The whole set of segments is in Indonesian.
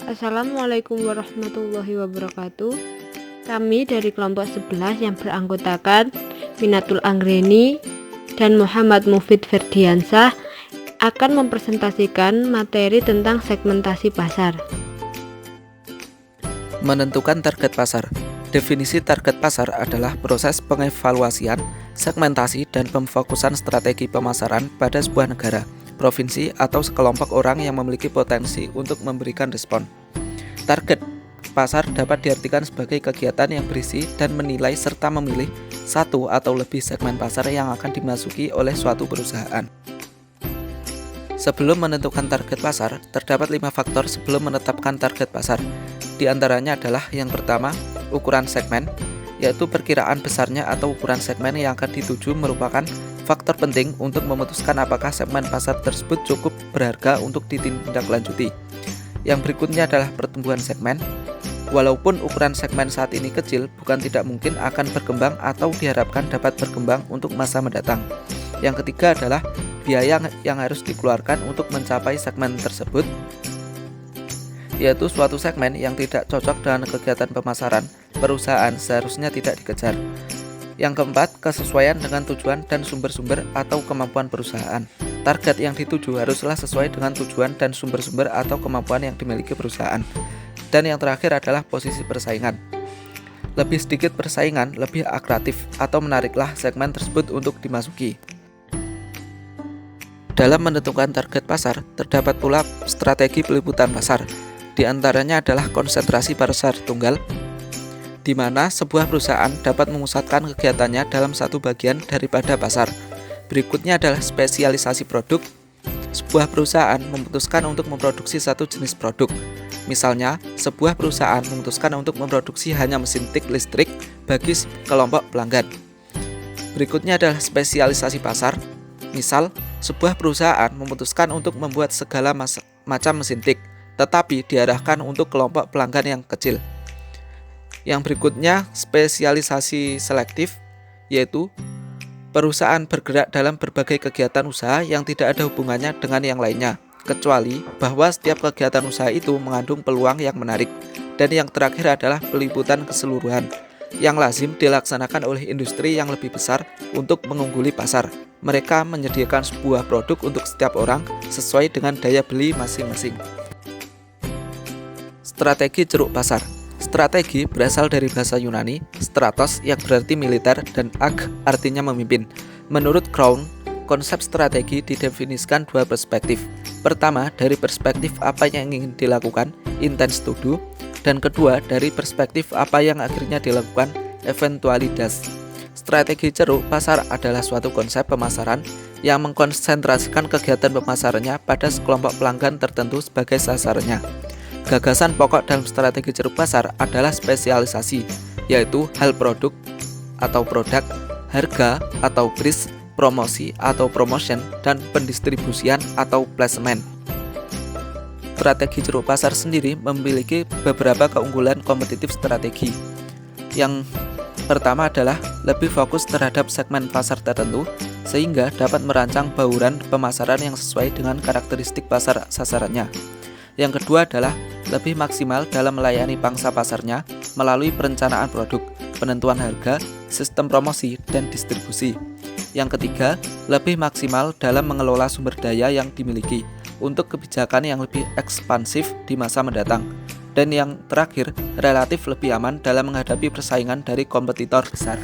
Assalamualaikum warahmatullahi wabarakatuh. Kami dari kelompok 11 yang beranggotakan Minatul Anggreni dan Muhammad Mufid Ferdiansah akan mempresentasikan materi tentang segmentasi pasar. Menentukan target pasar. Definisi target pasar adalah proses pengevaluasian, segmentasi, dan pemfokusan strategi pemasaran pada sebuah negara, provinsi, atau sekelompok orang yang memiliki potensi untuk memberikan respon. Target pasar dapat diartikan sebagai kegiatan yang berisi dan menilai serta memilih satu atau lebih segmen pasar yang akan dimasuki oleh suatu perusahaan. Sebelum menentukan target pasar, terdapat 5 faktor sebelum menetapkan target pasar. Di antaranya adalah yang pertama, ukuran segmen, yaitu perkiraan besarnya atau ukuran segmen yang akan dituju merupakan faktor penting untuk memutuskan apakah segmen pasar tersebut cukup berharga untuk ditindaklanjuti. Yang berikutnya adalah pertumbuhan segmen. Walaupun ukuran segmen saat ini kecil, bukan tidak mungkin akan berkembang atau diharapkan dapat berkembang untuk masa mendatang. Yang ketiga adalah biaya yang harus dikeluarkan untuk mencapai segmen tersebut, yaitu suatu segmen yang tidak cocok dengan kegiatan pemasaran perusahaan seharusnya tidak dikejar. Yang keempat, kesesuaian dengan tujuan dan sumber-sumber atau kemampuan perusahaan. Target yang dituju haruslah sesuai dengan tujuan dan sumber-sumber atau kemampuan yang dimiliki perusahaan. Dan yang terakhir adalah posisi persaingan. Lebih sedikit persaingan, lebih atraksif atau menariklah segmen tersebut untuk dimasuki. Dalam menentukan target pasar, terdapat pula strategi peliputan pasar. Di antaranya adalah konsentrasi pasar tunggal, di mana sebuah perusahaan dapat memusatkan kegiatannya dalam satu bagian daripada pasar. Berikutnya adalah spesialisasi produk. Sebuah perusahaan memutuskan untuk memproduksi satu jenis produk. Misalnya, sebuah perusahaan memutuskan untuk memproduksi hanya mesin tik listrik bagi kelompok pelanggan. Berikutnya adalah spesialisasi pasar. Misal, sebuah perusahaan memutuskan untuk membuat segala macam mesin tik, tetapi diarahkan untuk kelompok pelanggan yang kecil. Yang berikutnya, spesialisasi selektif, yaitu perusahaan bergerak dalam berbagai kegiatan usaha yang tidak ada hubungannya dengan yang lainnya, kecuali bahwa setiap kegiatan usaha itu mengandung peluang yang menarik. Dan yang terakhir adalah peliputan keseluruhan, yang lazim dilaksanakan oleh industri yang lebih besar untuk mengungguli pasar. Mereka menyediakan sebuah produk untuk setiap orang sesuai dengan daya beli masing-masing. Strategi ceruk pasar. Strategi berasal dari bahasa Yunani, stratos yang berarti militer dan ag artinya memimpin. Menurut Crown, konsep strategi didefinisikan dua perspektif. Pertama, dari perspektif apa yang ingin dilakukan, intents to do, dan kedua, dari perspektif apa yang akhirnya dilakukan, eventualitas. Strategi ceruk pasar adalah suatu konsep pemasaran yang mengkonsentrasikan kegiatan pemasarannya pada sekelompok pelanggan tertentu sebagai sasarannya. Gagasan pokok dalam strategi ceruk pasar adalah spesialisasi, yaitu hal produk atau produk, harga atau price, promosi atau promotion, dan pendistribusian atau placement. Strategi ceruk pasar sendiri memiliki beberapa keunggulan kompetitif strategi. Yang pertama adalah lebih fokus terhadap segmen pasar tertentu, sehingga dapat merancang bauran pemasaran yang sesuai dengan karakteristik pasar sasarannya. Yang kedua adalah lebih maksimal dalam melayani pangsa pasarnya melalui perencanaan produk, penentuan harga, sistem promosi, dan distribusi. Yang ketiga, lebih maksimal dalam mengelola sumber daya yang dimiliki untuk kebijakan yang lebih ekspansif di masa mendatang. Dan yang terakhir, relatif lebih aman dalam menghadapi persaingan dari kompetitor besar.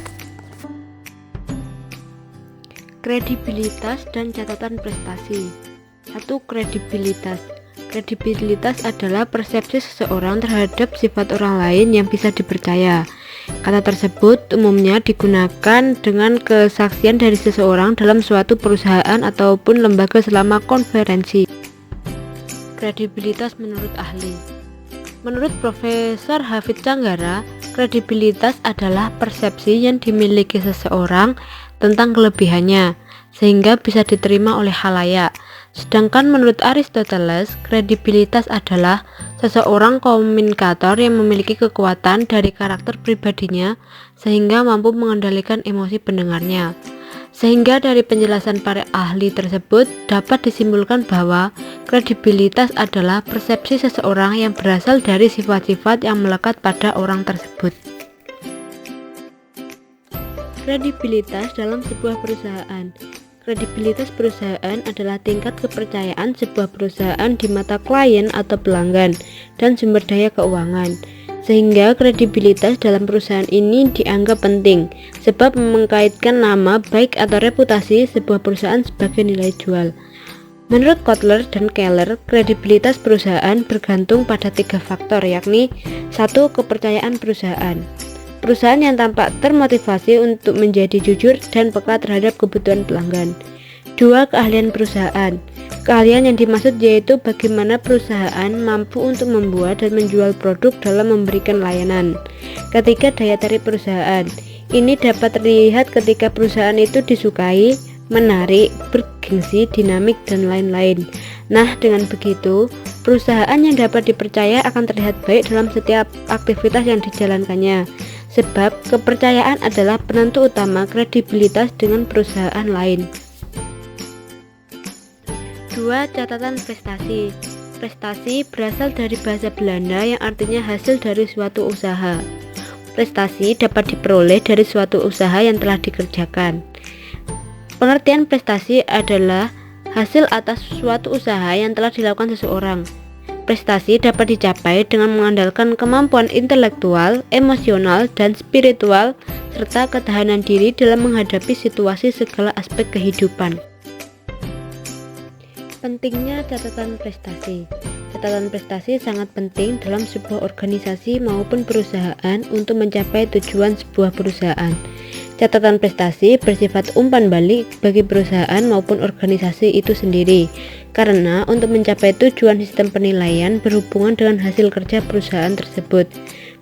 Kredibilitas dan catatan prestasi. 1. Kredibilitas. Kredibilitas adalah persepsi seseorang terhadap sifat orang lain yang bisa dipercaya. Kata tersebut umumnya digunakan dengan kesaksian dari seseorang dalam suatu perusahaan ataupun lembaga selama konferensi. Kredibilitas menurut ahli. Menurut Profesor Hafidz Canggara, kredibilitas adalah persepsi yang dimiliki seseorang tentang kelebihannya, sehingga bisa diterima oleh khalayak. Sedangkan menurut Aristoteles, kredibilitas adalah seseorang komunikator yang memiliki kekuatan dari karakter pribadinya sehingga mampu mengendalikan emosi pendengarnya. Sehingga dari penjelasan para ahli tersebut dapat disimpulkan bahwa kredibilitas adalah persepsi seseorang yang berasal dari sifat-sifat yang melekat pada orang tersebut. Kredibilitas dalam sebuah perusahaan. Kredibilitas perusahaan adalah tingkat kepercayaan sebuah perusahaan di mata klien atau pelanggan dan sumber daya keuangan. Sehingga kredibilitas dalam perusahaan ini dianggap penting, sebab mengkaitkan nama baik atau reputasi sebuah perusahaan sebagai nilai jual. Menurut Kotler dan Keller, kredibilitas perusahaan bergantung pada 3 faktor, yakni 1. Kepercayaan perusahaan. Perusahaan yang tampak termotivasi untuk menjadi jujur dan peka terhadap kebutuhan pelanggan. 2. Keahlian perusahaan. Keahlian yang dimaksud yaitu bagaimana perusahaan mampu untuk membuat dan menjual produk dalam memberikan layanan. 3. Daya tarik perusahaan. Ini dapat terlihat ketika perusahaan itu disukai, menarik, bergengsi, dinamik, dan lain-lain. Nah, dengan begitu, perusahaan yang dapat dipercaya akan terlihat baik dalam setiap aktivitas yang dijalankannya. Sebab kepercayaan adalah penentu utama kredibilitas dengan perusahaan lain. 2. Catatan prestasi. Prestasi berasal dari bahasa Belanda yang artinya hasil dari suatu usaha. Prestasi dapat diperoleh dari suatu usaha yang telah dikerjakan. Pengertian prestasi adalah hasil atas suatu usaha yang telah dilakukan seseorang. Prestasi dapat dicapai dengan mengandalkan kemampuan intelektual, emosional, dan spiritual, serta ketahanan diri dalam menghadapi situasi segala aspek kehidupan. Pentingnya catatan prestasi. Catatan prestasi sangat penting dalam sebuah organisasi maupun perusahaan untuk mencapai tujuan sebuah perusahaan. Catatan prestasi bersifat umpan balik bagi perusahaan maupun organisasi itu sendiri, karena untuk mencapai tujuan sistem penilaian berhubungan dengan hasil kerja perusahaan tersebut.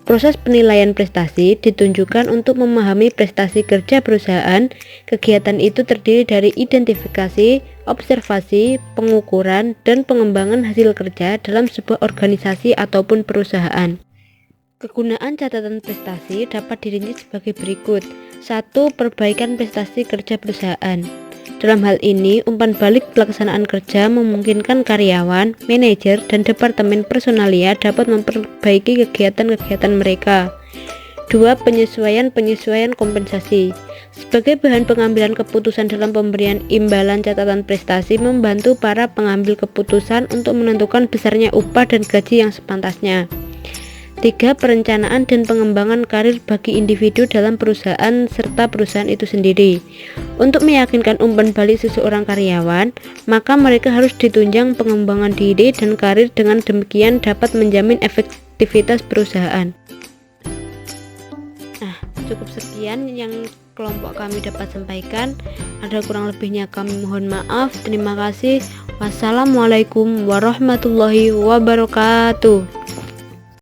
Proses penilaian prestasi ditunjukkan untuk memahami prestasi kerja perusahaan. Kegiatan itu terdiri dari identifikasi, observasi, pengukuran, dan pengembangan hasil kerja dalam sebuah organisasi ataupun perusahaan. Kegunaan catatan prestasi dapat dirinci sebagai berikut. 1. Perbaikan prestasi kerja perusahaan. Dalam hal ini, umpan balik pelaksanaan kerja memungkinkan karyawan, manajer, dan departemen personalia dapat memperbaiki kegiatan-kegiatan mereka. 2. Penyesuaian kompensasi. Sebagai bahan pengambilan keputusan dalam pemberian imbalan, catatan prestasi membantu para pengambil keputusan untuk menentukan besarnya upah dan gaji yang sepantasnya. 3. Perencanaan dan pengembangan karir bagi individu dalam perusahaan serta perusahaan itu sendiri. Untuk meyakinkan umpan balik seseorang karyawan, maka mereka harus ditunjang pengembangan diri dan karir, dengan demikian dapat menjamin efektivitas perusahaan. Nah, cukup sekian yang kelompok kami dapat sampaikan. Ada kurang lebihnya kami mohon maaf. Terima kasih. Wassalamualaikum warahmatullahi wabarakatuh.